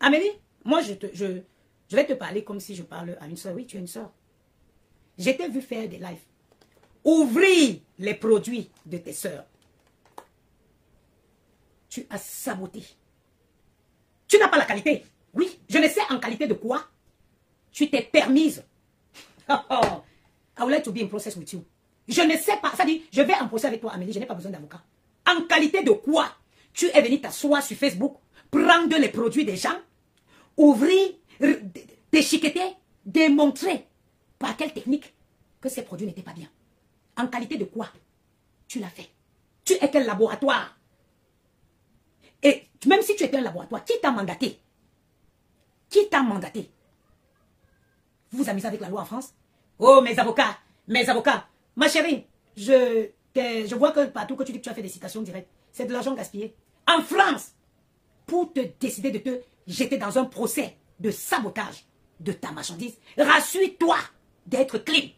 Amélie, moi, je vais te parler comme si je parle à une soeur. Oui, tu es une soeur. Je t'ai vu faire des lives. Ouvrir les produits de tes soeurs. Tu as saboté. Tu n'as pas la qualité. Oui, je ne sais en qualité de quoi. Tu t'es permise. I would like to be in process with you. Je ne sais pas. Ça dit, je vais en procès avec toi, Amélie. Je n'ai pas besoin d'avocat. En qualité de quoi tu es venu t'asseoir sur Facebook, prendre les produits des gens, ouvrir, déchiqueter, démontrer par quelle technique que ces produits n'étaient pas bien. En qualité de quoi tu l'as fait? Tu es quel laboratoire? Et même si tu étais un laboratoire, qui t'a mandaté? Qui t'a mandaté? Vous vous amusez avec la loi en France? Oh, mes avocats, mes avocats. Ma chérie, je vois que partout que tu dis que tu as fait des citations directes, c'est de l'argent gaspillé. En France, pour te décider de te jeter dans un procès de sabotage de ta marchandise, rassure-toi d'être clean.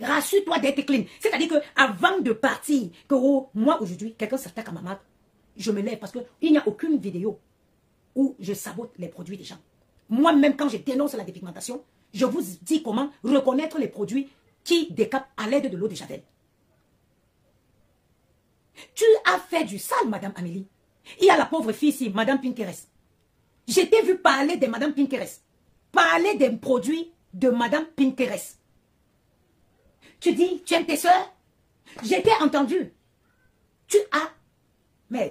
Rassure-toi d'être clean. C'est-à-dire que avant de partir, que oh, moi aujourd'hui, quelqu'un s'attaque à ma marque, je me lève parce qu'il n'y a aucune vidéo où je sabote les produits des gens. Moi-même, quand je dénonce la dépigmentation, je vous dis comment reconnaître les produits qui décapent à l'aide de l'eau de Javel. Tu as fait du sale, Madame Amélie. Il y a la pauvre fille ici, Madame Pinkeres. Je t'ai vu parler de Madame Pinkeres. Parler des produits de Madame Pinkeres. Tu dis, tu aimes tes soeurs? J'ai entendu. Tu as... Mais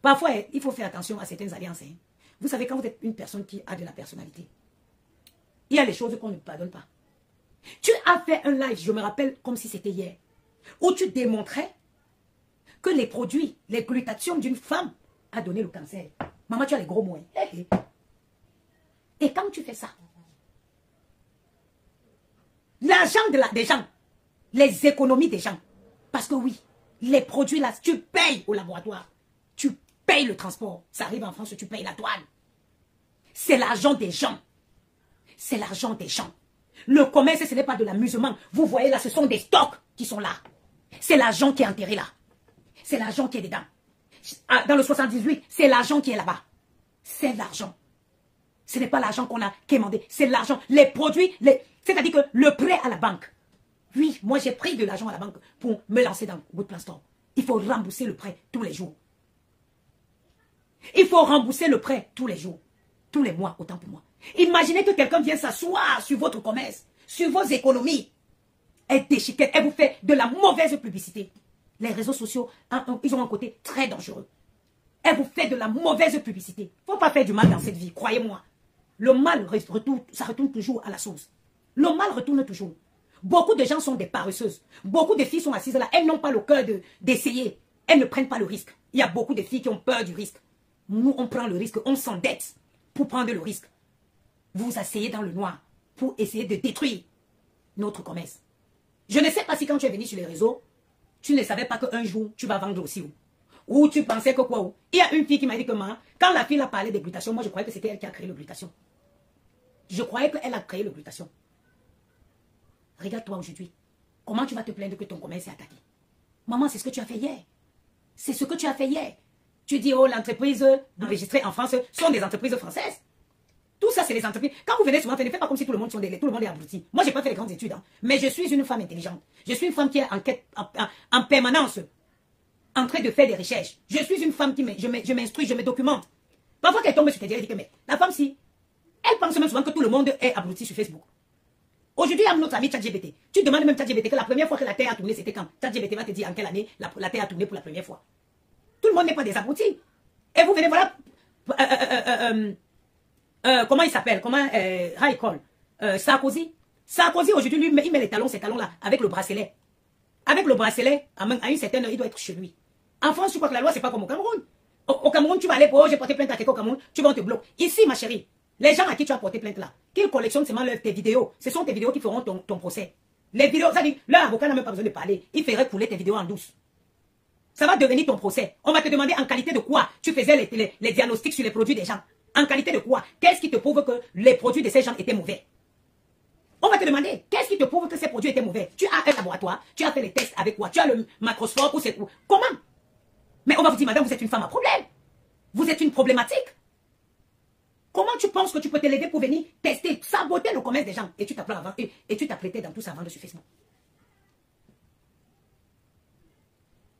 parfois, il faut faire attention à certaines alliances. Hein. Vous savez, quand vous êtes une personne qui a de la personnalité, il y a des choses qu'on ne pardonne pas. Tu as fait un live, je me rappelle comme si c'était hier, où tu démontrais que les produits, les glutations d'une femme a donné le cancer. Maman, tu as les gros mots. Hein. Et quand tu fais ça, l'argent des gens, les économies des gens, parce que oui, les produits là, tu payes au laboratoire, tu payes le transport, ça arrive en France, tu payes la douane. C'est l'argent des gens. C'est l'argent des gens. Le commerce, ce n'est pas de l'amusement. Vous voyez là, ce sont des stocks qui sont là. C'est l'argent qui est enterré là. C'est l'argent qui est dedans. Dans le 78, c'est l'argent qui est là-bas. C'est l'argent. Ce n'est pas l'argent qu'on a quémandé. C'est l'argent. Les produits, c'est-à-dire que le prêt à la banque. Oui, moi j'ai pris de l'argent à la banque pour me lancer dans Good Plan Store. Il faut rembourser le prêt tous les jours. Il faut rembourser le prêt tous les jours. Tous les mois, autant pour moi. Imaginez que quelqu'un vient s'asseoir sur votre commerce, sur vos économies. Elle déchiquette, elle vous fait de la mauvaise publicité. Les réseaux sociaux, ils ont un côté très dangereux. Elle vous fait de la mauvaise publicité. Il ne faut pas faire du mal dans cette vie, croyez-moi. Le mal retourne, ça retourne toujours à la source. Le mal retourne toujours. Beaucoup de gens sont des paresseuses. Beaucoup de filles sont assises là. Elles n'ont pas le cœur d'essayer. Elles ne prennent pas le risque. Il y a beaucoup de filles qui ont peur du risque. Nous, on prend le risque. On s'endette pour prendre le risque. Vous vous asseyez dans le noir pour essayer de détruire notre commerce. Je ne sais pas si quand tu es venu sur les réseaux, tu ne savais pas qu'un jour, tu vas vendre aussi. Ou tu pensais que quoi. Il y a une fille qui m'a dit que quand la fille a parlé de glutation, moi je croyais que c'était elle qui a créé le glutation. Je croyais qu'elle a créé le glutation. Regarde-toi aujourd'hui. Comment tu vas te plaindre que ton commerce est attaqué? Maman, c'est ce que tu as fait hier. C'est ce que tu as fait hier. Tu dis, oh, l'entreprise enregistrée en France sont des entreprises françaises. Tout ça, c'est les entreprises. Quand vous venez souvent, ne faites pas comme si tout le monde est abruti. Moi, je n'ai pas fait les grandes études. Hein, mais je suis une femme intelligente. Je suis une femme qui est en permanence en train de faire des recherches. Je suis une femme qui je m'instruis, je me documente. Parfois, qu'elle tombe sur tes direct, mais la femme, si, elle pense même souvent que tout le monde est abruti sur Facebook. Aujourd'hui, il y a notre ami ChatGPT. Tu demandes même ChatGPT que la première fois que la Terre a tourné, c'était quand? ChatGPT va te dire en quelle année la Terre a tourné pour la première fois. Tout le monde n'est pas des abrutis. Et vous venez, voilà... comment il s'appelle? Comment il call? Sarkozy. Sarkozy, aujourd'hui, lui, il met les talons, ces talons-là, avec le bracelet. Avec le bracelet, à une certaine heure, il doit être chez lui. En France, tu crois que la loi, c'est pas comme au Cameroun. Au Cameroun, tu vas aller pour j'ai porté plainte à quelqu'un au Cameroun, tu vas te bloquer. Ici, ma chérie, les gens à qui tu as porté plainte là, qu'ils collectionnent seulement tes vidéos, ce sont tes vidéos qui feront ton procès. Les vidéos, ça dit, leur avocat n'a même pas besoin de parler. Il ferait couler tes vidéos en douce. Ça va devenir ton procès. On va te demander en qualité de quoi tu faisais les diagnostics sur les produits des gens. En qualité de quoi? Qu'est-ce qui te prouve que les produits de ces gens étaient mauvais? On va te demander, qu'est-ce qui te prouve que ces produits étaient mauvais? Tu as un laboratoire, tu as fait les tests avec quoi? Tu as le macroscope ou c'est où? Comment? Mais on va vous dire, madame, vous êtes une femme à problème. Vous êtes une problématique. Comment tu penses que tu peux t'élever pour venir tester, saboter le commerce des gens et tu t'apprêtais dans tout ça à vendre sur Facebook?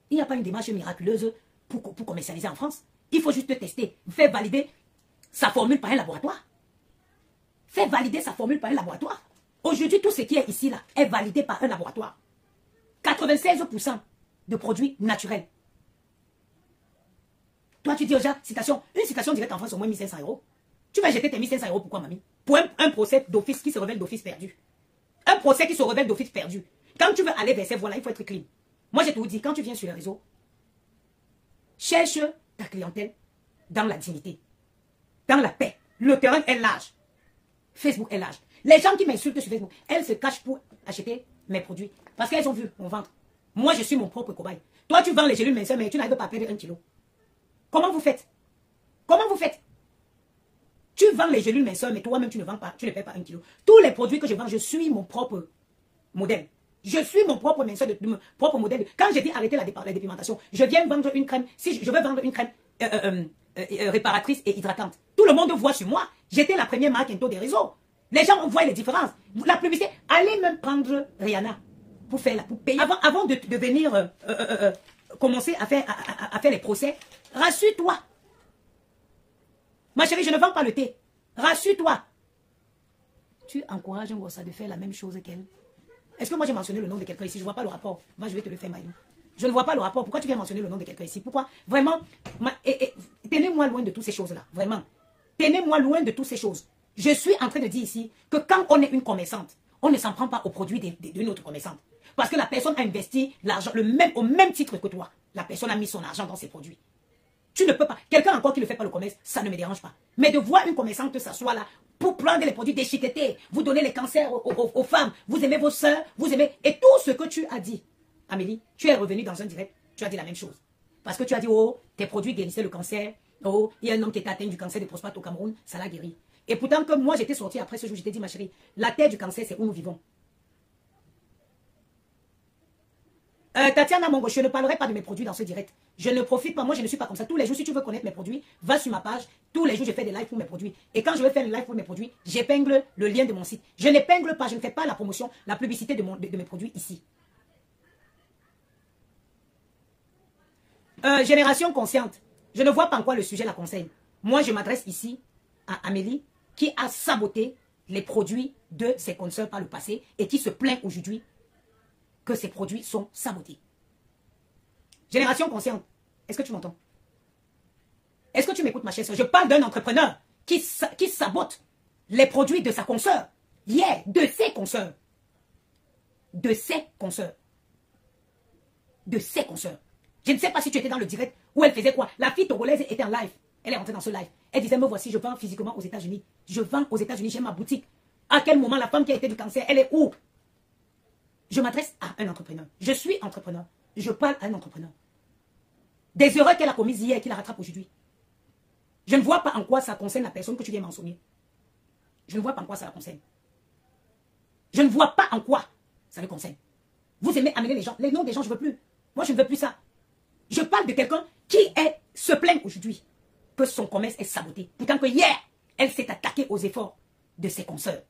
Il n'y a pas une démarche miraculeuse pour commercialiser en France. Il faut juste tester, faire valider sa formule par un laboratoire. Faire valider sa formule par un laboratoire. Aujourd'hui, tout ce qui est ici là est validé par un laboratoire. 96% de produits naturels. Toi, tu dis aux gens, une citation directe en France, au moins 1500 €. Tu vas jeter tes 1500 € pourquoi, mamie? Pour un procès d'office qui se révèle d'office perdu. Un procès qui se révèle d'office perdu. Quand tu veux aller vers ces voies-là, il faut être clean. Moi, je te dis, quand tu viens sur les réseaux, cherche ta clientèle dans la dignité, dans la paix. Le terrain est large. Facebook est large. Les gens qui m'insultent sur Facebook, elles se cachent pour acheter mes produits. Parce qu'elles ont vu mon ventre. Moi, je suis mon propre cobaye. Toi, tu vends les gélules minceurs, mais tu n'arrives pas à perdre 1 kilo. Comment vous faites? Comment vous faites? Tu vends les gélules minceurs, mais toi-même, tu ne vends pas, tu ne payes pas 1 kilo. Tous les produits que je vends, je suis mon propre modèle. Je suis mon propre minceur, mon propre modèle. Quand j'ai dit arrêter la dépigmentation, je viens vendre une crème. Si je veux vendre une crème réparatrice et hydratante, tout le monde voit sur moi. J'étais la première marque des réseaux. Les gens voient les différences. La publicité, allez même prendre Rihanna pour payer. Avant de venir commencer à faire les procès, rassure-toi. Ma chérie, je ne vends pas le thé. Rassure-toi. Tu encourages un gosse à de faire la même chose qu'elle. Est-ce que moi j'ai mentionné le nom de quelqu'un ici? Je ne vois pas le rapport. Moi, je vais te le faire, Maïlou. Je ne vois pas le rapport. Pourquoi tu viens mentionner le nom de quelqu'un ici? Pourquoi? Vraiment, tenez-moi loin de toutes ces choses-là. Vraiment. Tenez-moi loin de toutes ces choses. Je suis en train de dire ici que quand on est une commerçante, on ne s'en prend pas aux produits d'une autre commerçante. Parce que la personne a investi l'argent au même titre que toi. La personne a mis son argent dans ses produits. Tu ne peux pas. Quelqu'un encore qui ne fait pas le commerce, ça ne me dérange pas. Mais de voir une commerçante s'asseoir là pour prendre les produits déchiquetés, vous donner les cancers aux femmes, vous aimez vos soeurs, vous aimez... Et tout ce que tu as dit, Amélie, tu es revenue dans un direct, tu as dit la même chose. Parce que tu as dit, oh, tes produits guérissaient le cancer, oh, il y a un homme qui était atteint du cancer des prostates au Cameroun, ça l'a guéri. Et pourtant, comme moi j'étais sortie après ce jour, j'étais dit, ma chérie, la terre du cancer, c'est où nous vivons. Tatiana Mongo, je ne parlerai pas de mes produits dans ce direct. Je ne profite pas, moi je ne suis pas comme ça. Tous les jours, si tu veux connaître mes produits, va sur ma page. Tous les jours, je fais des lives pour mes produits. Et quand je vais faire des lives pour mes produits, j'épingle le lien de mon site. Je n'épingle pas, je ne fais pas la promotion, la publicité de mes produits ici. Génération consciente. Je ne vois pas en quoi le sujet la concerne. Moi, je m'adresse ici à Amélie qui a saboté les produits de ses consoeurs par le passé et qui se plaint aujourd'hui que ces produits sont sabotés. Génération consciente, est-ce que tu m'entends? Est-ce que tu m'écoutes, ma chère soeur? Je parle d'un entrepreneur qui sabote les produits de sa consoeur. Yeah, de ses consoeurs. De ses consoeurs. De ses consoeurs. Je ne sais pas si tu étais dans le direct où elle faisait quoi. La fille togolaise était en live. Elle est rentrée dans ce live. Elle disait, me voici, je vends physiquement aux États-Unis. Je vends aux États-Unis, j'ai ma boutique. À quel moment la femme qui a été du cancer, elle est où? Je m'adresse à un entrepreneur. Je suis entrepreneur. Je parle à un entrepreneur. Des erreurs qu'elle a commises hier et qu'il la rattrape aujourd'hui. Je ne vois pas en quoi ça concerne la personne que tu viens mentionner. Je ne vois pas en quoi ça la concerne. Je ne vois pas en quoi ça le concerne. Vous aimez amener les gens. Les noms des gens, je ne veux plus. Moi, je ne veux plus ça. Je parle de quelqu'un qui se plaint aujourd'hui que son commerce est saboté. Pourtant que hier, elle s'est attaquée aux efforts de ses consoeurs.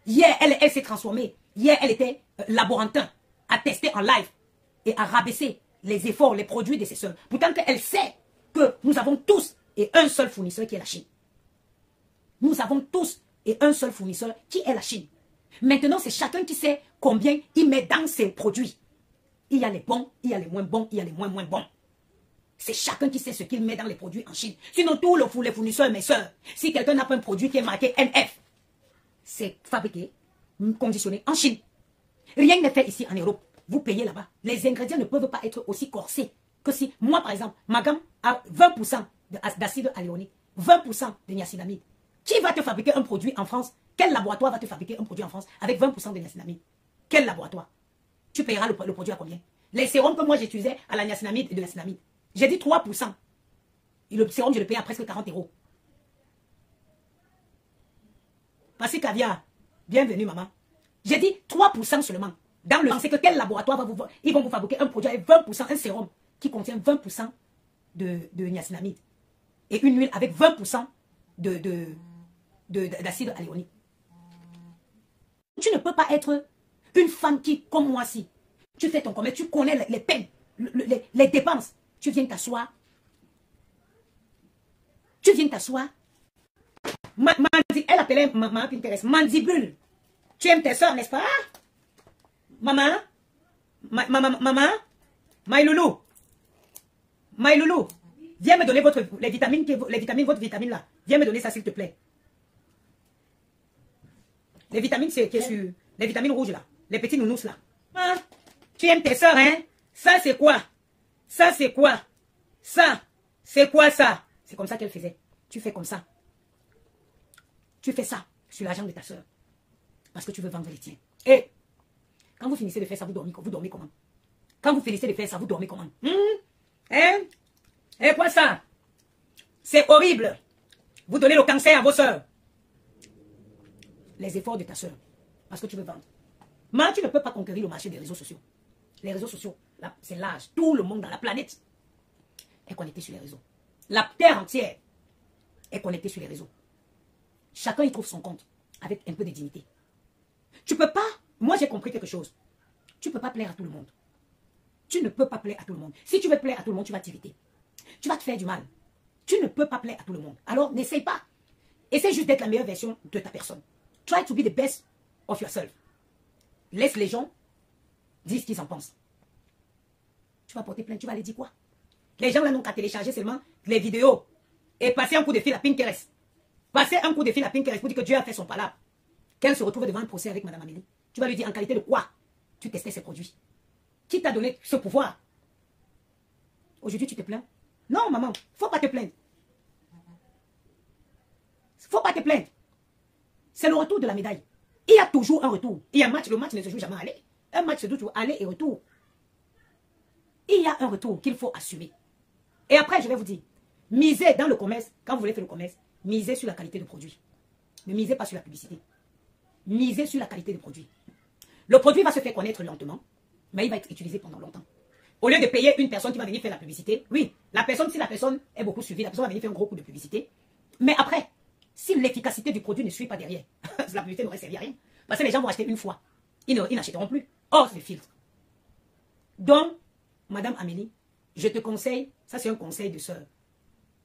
Hier, elle s'est transformée. Hier, elle était laborantin à tester en live et à rabaisser les efforts, les produits de ses soeurs. Pourtant qu'elle sait que nous avons tous et un seul fournisseur qui est la Chine. Nous avons tous et un seul fournisseur qui est la Chine. Maintenant, c'est chacun qui sait combien il met dans ses produits. Il y a les bons, il y a les moins bons, il y a les moins bons. C'est chacun qui sait ce qu'il met dans les produits en Chine. Sinon, tous les fournisseurs, mes soeurs, si quelqu'un n'a pas un produit qui est marqué NF, c'est fabriqué, conditionné en Chine. Rien n'est fait ici en Europe. Vous payez là-bas. Les ingrédients ne peuvent pas être aussi corsés que si, moi par exemple, ma gamme a 20% d'acide hyaluronique, 20% de niacinamide. Qui va te fabriquer un produit en France? Quel laboratoire va te fabriquer un produit en France avec 20% de niacinamide? Quel laboratoire? Tu payeras le produit à combien? Les sérums que moi j'utilisais à la niacinamide et de la niacinamide, j'ai dit 3%. Et le sérum, je le paye à presque 40 €. Passy Caviar, bienvenue maman. J'ai dit 3% seulement. Dans le c'est que quel laboratoire ils vont vous fabriquer un produit avec 20%, un sérum qui contient 20% de niacinamide. Et une huile avec 20% d'acide hyaluronique. Tu ne peux pas être une femme qui, comme moi, si tu fais ton commerce, tu connais les peines, les dépenses. Tu viens t'asseoir. Tu viens t'asseoir. Elle appelait maman Pinterest, mandibule. Tu aimes tes soeurs, n'est-ce pas? Maman, maman, my loulou, viens me donner les vitamines, votre vitamine là. Viens me donner ça, s'il te plaît. Les vitamines, c'est sur les vitamines rouges là, les petits nounous là. Hein? Tu aimes tes soeurs, hein? Ça, c'est quoi? Ça, c'est quoi? Ça, c'est quoi ça? C'est comme ça qu'elle faisait. Tu fais comme ça. Tu fais ça sur l'argent de ta soeur. Parce que tu veux vendre les tiens. Et quand vous finissez de faire ça, vous dormez comment? Quand vous finissez de faire ça, vous dormez comment? Hein? Et quoi ça? C'est horrible. Vous donnez le cancer à vos soeurs. Les efforts de ta soeur. Parce que tu veux vendre. Mais tu ne peux pas conquérir le marché des réseaux sociaux. Les réseaux sociaux, c'est large. Tout le monde dans la planète est connecté sur les réseaux. La terre entière est connectée sur les réseaux. Chacun y trouve son compte avec un peu de dignité. Tu peux pas, moi j'ai compris quelque chose. Tu ne peux pas plaire à tout le monde. Tu ne peux pas plaire à tout le monde. Si tu veux plaire à tout le monde, tu vas t'irriter. Tu vas te faire du mal. Tu ne peux pas plaire à tout le monde. Alors n'essaye pas. Essaye juste d'être la meilleure version de ta personne. Try to be the best of yourself. Laisse les gens dire ce qu'ils en pensent. Tu vas porter plainte, tu vas aller dire quoi? Les gens là n'ont qu'à télécharger seulement les vidéos et passer un coup de fil à Pinterest. Passer un coup de fil à Pinterest pour dire que Dieu a fait son palabre. Qu'elle se retrouve devant un procès avec Madame Amélie. Tu vas lui dire en qualité de quoi tu testais ses produits. Qui t'a donné ce pouvoir? Aujourd'hui tu te plains? Non maman, faut pas te plaindre. Faut pas te plaindre. C'est le retour de la médaille. Il y a toujours un retour. Il y a un match, le match ne se joue jamais à aller. Un match se joue toujours aller et retour. Il y a un retour qu'il faut assumer. Et après, je vais vous dire, misez dans le commerce, quand vous voulez faire le commerce, misez sur la qualité de produit. Ne misez pas sur la publicité. Misez sur la qualité de produit. Le produit va se faire connaître lentement, mais il va être utilisé pendant longtemps. Au lieu de payer une personne qui va venir faire la publicité, oui, la personne, si la personne est beaucoup suivie, la personne va venir faire un gros coup de publicité. Mais après, si l'efficacité du produit ne suit pas derrière, la publicité n'aurait servi à rien. Parce que les gens vont acheter une fois. Ils n'achèteront plus. Or, c'est le filtre. Donc, Madame Amélie, je te conseille, ça c'est un conseil de sœur,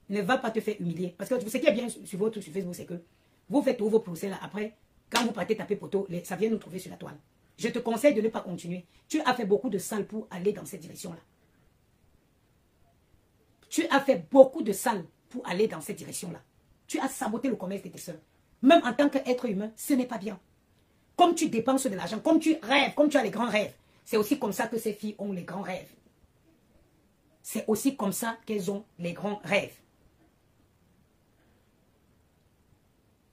ne va pas te faire humilier. Parce que ce qui est bien sur Facebook, c'est que vous faites tous vos procès là. Après, quand vous partez taper poteau, ça vient nous trouver sur la toile. Je te conseille de ne pas continuer. Tu as fait beaucoup de sales pour aller dans cette direction-là. Tu as fait beaucoup de sales pour aller dans cette direction-là. Tu as saboté le commerce de tes sœurs. Même en tant qu'être humain, ce n'est pas bien. Comme tu dépenses de l'argent, comme tu rêves, comme tu as les grands rêves, c'est aussi comme ça que ces filles ont les grands rêves. C'est aussi comme ça qu'elles ont les grands rêves.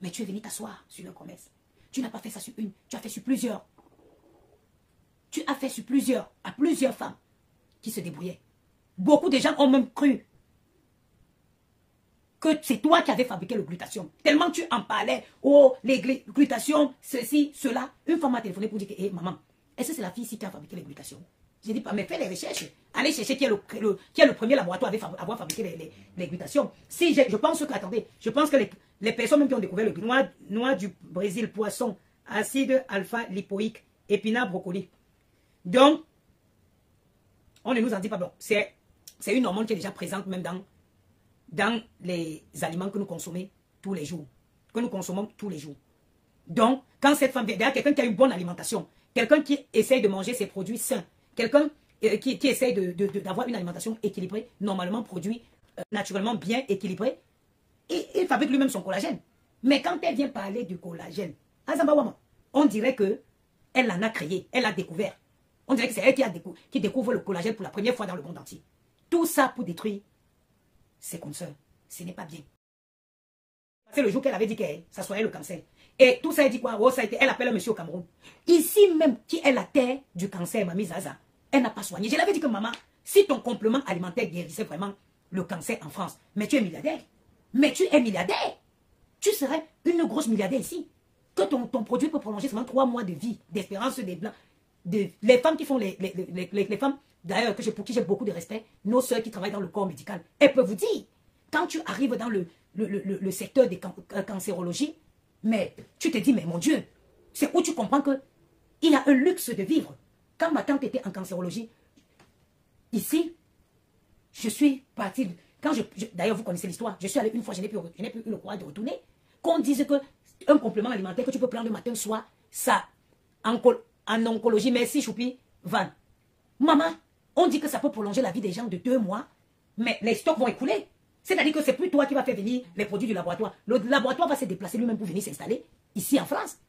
Mais tu es venu t'asseoir sur un commerce. Tu n'as pas fait ça sur une, tu as fait sur plusieurs. Tu as fait sur plusieurs, à plusieurs femmes qui se débrouillaient. Beaucoup de gens ont même cru que c'est toi qui avais fabriqué le glutathion. Tellement tu en parlais. Oh, les glutations, ceci, cela. Une femme m'a téléphoné pour dire que, hey, maman, est-ce que c'est la fille ici qui a fabriqué les glutations? J'ai dit, mais fais les recherches. Allez chercher qui est le premier laboratoire à avoir fabriqué les glutations. Si je pense que, attendez, je pense que les personnes même qui ont découvert le noix du Brésil, poisson, acide alpha-lipoïque, épinards, brocoli. Donc, on ne nous en dit pas. Bon, c'est une hormone qui est déjà présente même dans les aliments que nous consommons tous les jours. Donc, quand cette femme, derrière quelqu'un qui a une bonne alimentation, quelqu'un qui essaye de manger ses produits sains, quelqu'un qui essaye d'avoir une alimentation équilibrée, normalement produit naturellement bien équilibré, et il fabrique lui-même son collagène. Mais quand elle vient parler du collagène, on dirait qu'elle en a créé, elle l'a découvert. On dirait que c'est elle qui découvre le collagène pour la première fois dans le monde entier. Tout ça pour détruire ses consoeurs. Ce n'est pas bien. C'est le jour qu'elle avait dit que ça soignait le cancer. Et tout ça, elle dit quoi? Oh, ça a été, elle appelle un monsieur au Cameroun. Ici même, qui est la terre du cancer, Mamie Zaza, elle n'a pas soigné. Je l'avais dit que maman, si ton complément alimentaire guérissait vraiment le cancer en France, mais tu es milliardaire. Mais tu es milliardaire. Tu serais une grosse milliardaire ici. Que ton produit peut prolonger seulement 3 mois de vie, d'espérance des blancs. Les femmes qui font les femmes, d'ailleurs, pour qui j'ai beaucoup de respect, nos soeurs qui travaillent dans le corps médical, elles peuvent vous dire, quand tu arrives dans le secteur des cancérologies, Mais tu te dis, mais mon Dieu, c'est où tu comprends que il y a un luxe de vivre. Quand ma tante était en cancérologie, ici, je suis partie. D'ailleurs, vous connaissez l'histoire. Je suis allée une fois, je n'ai plus eu le courage de retourner. Qu'on dise qu'un complément alimentaire que tu peux prendre le matin, soir, ça, en oncologie, merci Choupi, Van. Maman, on dit que ça peut prolonger la vie des gens de 2 mois, mais les stocks vont écouler. C'est-à-dire que c'est plus toi qui vas faire venir les produits du laboratoire. Le laboratoire va se déplacer lui-même pour venir s'installer ici en France.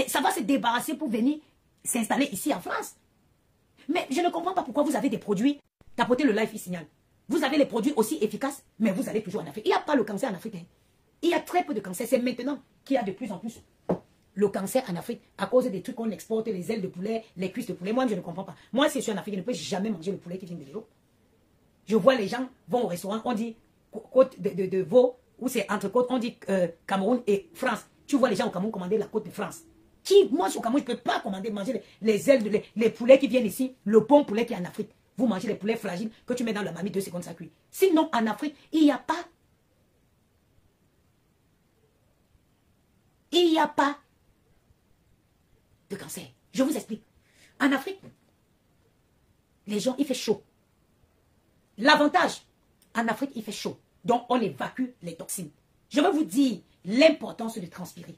Ça va se débarrasser pour venir s'installer ici en France. Mais je ne comprends pas pourquoi vous avez des produits. Tapotez le live, il signale. Vous avez les produits aussi efficaces, mais vous allez toujours en Afrique. Il n'y a pas le cancer en Afrique. Hein. Il y a très peu de cancer. C'est maintenant qu'il y a de plus en plus le cancer en Afrique à cause des trucs qu'on exporte, les ailes de poulet, les cuisses de poulet. Moi, je ne comprends pas. Moi, si je suis en Afrique, je ne peux jamais manger le poulet qui vient de l'Europe. Je vois les gens vont au restaurant, on dit côte de veau, ou c'est entre côtes, on dit Cameroun et France. Tu vois les gens au Cameroun commander la côte de France. Moi, au Cameroun, je ne peux pas manger les ailes, les poulets qui viennent ici, le bon poulet qui est en Afrique. Vous mangez les poulets fragiles que tu mets dans la marmite 2 secondes, ça cuit. Sinon, en Afrique, il n'y a pas. Il n'y a pas de cancer. Je vous explique. En Afrique, les gens, il fait chaud. L'avantage, en Afrique, il fait chaud. Donc, on évacue les toxines. Je vais vous dire l'importance de transpirer.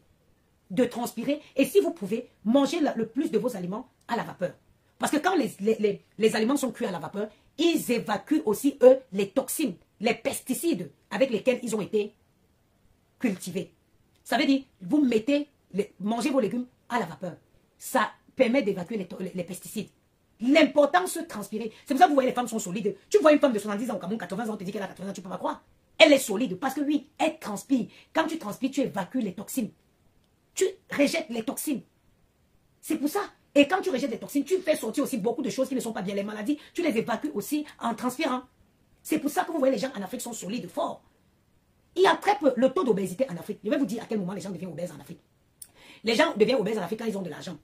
De transpirer. Et si vous pouvez, manger le plus de vos aliments à la vapeur. Parce que quand les aliments sont cuits à la vapeur, ils évacuent aussi, eux, les toxines, les pesticides avec lesquels ils ont été cultivés. Ça veut dire, vous mangez vos légumes à la vapeur. Ça permet d'évacuer les pesticides. L'importance de transpirer. C'est pour ça que vous voyez les femmes sont solides. Tu vois une femme de 70 ans au Cameroun, 80 ans, tu dis qu'elle a 80 ans, tu ne peux pas croire. Elle est solide parce que oui, elle transpire. Quand tu transpires, tu évacues les toxines. Tu rejettes les toxines. C'est pour ça. Et quand tu rejettes les toxines, tu fais sortir aussi beaucoup de choses qui ne sont pas bien. Les maladies, tu les évacues aussi en transpirant. C'est pour ça que vous voyez les gens en Afrique sont solides, forts. Il y a très peu le taux d'obésité en Afrique. Je vais vous dire à quel moment les gens deviennent obèses en Afrique. Les gens deviennent obèses en Afrique quand ils ont de l'argent.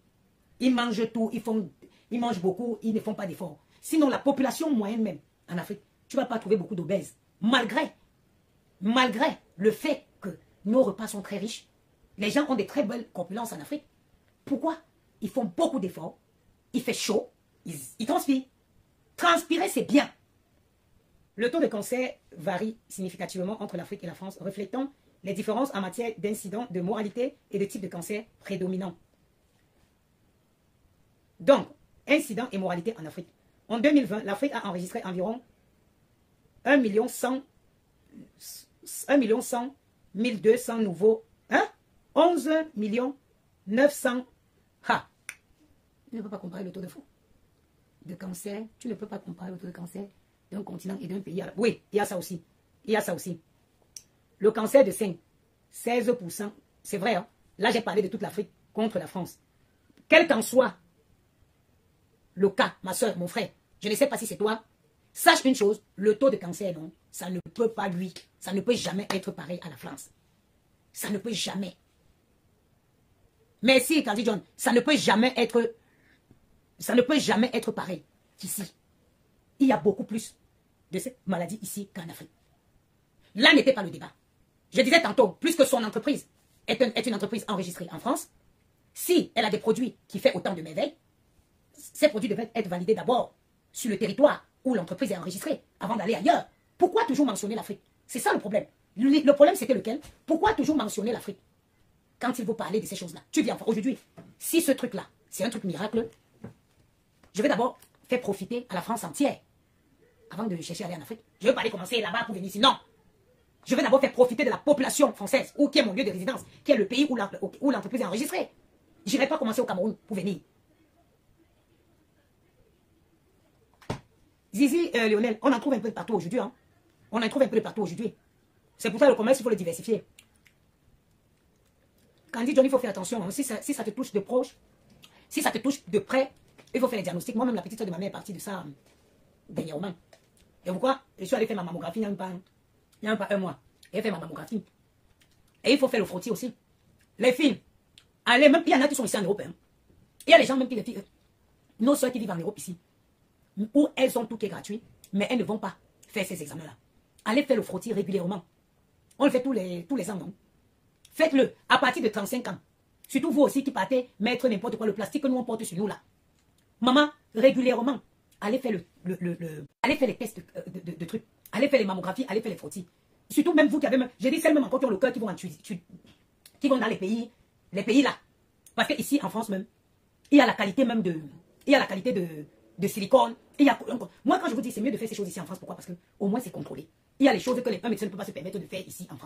Ils mangent tout, ils mangent beaucoup, ils ne font pas d'efforts. Sinon, la population moyenne même en Afrique, tu ne vas pas trouver beaucoup d'obèses. Malgré le fait que nos repas sont très riches, les gens ont des très belles corpulences en Afrique. Pourquoi? Ils font beaucoup d'efforts, il fait chaud, ils transpirent. Transpirer, c'est bien. Le taux de cancer varie significativement entre l'Afrique et la France, reflétant les différences en matière d'incidents, de mortalité et de type de cancer prédominant. Donc, incidents et mortalité en Afrique. En 2020, l'Afrique a enregistré environ 1 100 1200 nouveaux, 11 900. Ha! Tu ne peux pas comparer le taux de cancer. Tu ne peux pas comparer le taux de cancer d'un continent et d'un pays. Oui, il y a ça aussi. Il y a ça aussi. Le cancer de sein, 16%. C'est vrai, hein? Là, j'ai parlé de toute l'Afrique contre la France. Quel qu'en soit le cas, ma soeur, mon frère, je ne sais pas si c'est toi, sache une chose, le taux de cancer, non, ça ne peut pas ça ne peut jamais être pareil à la France. Ça ne peut jamais. Merci, Candy John, ça ne peut jamais être pareil qu'ici. Il y a beaucoup plus de cette maladie ici qu'en Afrique. Là n'était pas le débat. Je disais tantôt, plus que son entreprise est une entreprise enregistrée en France, si elle a des produits qui font autant de merveilles, ces produits devaient être validés d'abord sur le territoire où l'entreprise est enregistrée avant d'aller ailleurs. Pourquoi toujours mentionner l'Afrique? C'est ça le problème. Le problème, c'était lequel? Pourquoi toujours mentionner l'Afrique quand il faut parler de ces choses-là? Tu dis enfin, aujourd'hui, si ce truc-là, c'est un truc miracle, je vais d'abord faire profiter à la France entière avant de chercher à aller en Afrique. Je ne veux pas aller commencer là-bas pour venir ici. Non. Je vais d'abord faire profiter de la population française, ou qui est mon lieu de résidence, qui est le pays où l'entreprise est enregistrée. Je n'irai pas commencer au Cameroun pour venir. Zizi, Lionel, on en trouve un peu de partout aujourd'hui. Hein. On en trouve un peu de partout aujourd'hui. C'est pour ça le commerce, il faut le diversifier. Quand on dit John, il faut faire attention. Hein. Si ça te touche de proche, si ça te touche de près, il faut faire les diagnostics. Moi-même, la petite soeur de ma mère est partie de ça dernièrement. Et pourquoi? Je suis allée faire ma mammographie il n'y a même pas un mois. Elle fait ma mammographie. Et il faut faire le frottis aussi. Les filles, allez, même il y en a qui sont ici en Europe. Hein. Il y a les gens même qui, nos soeurs qui vivent en Europe ici, où elles ont tout qui est gratuit, mais elles ne vont pas faire ces examens-là. Allez faire le frottis régulièrement. On le fait tous les ans, non? Faites-le à partir de 35 ans. Surtout vous aussi qui partez mettre n'importe quoi, le plastique que nous on porte sur nous là. Maman, régulièrement, allez faire, allez faire les tests de trucs. Allez faire les mammographies, allez faire les frottis. Surtout même vous qui avez même, j'ai dit celles même encore qui ont le cœur, qui vont dans les pays là. Parce que ici en France même, il y a la qualité même de silicone. Moi quand je vous dis c'est mieux de faire ces choses ici en France, pourquoi? Parce que au moins c'est contrôlé. Il y a les choses que un médecin ne peut pas se permettre de faire ici en France.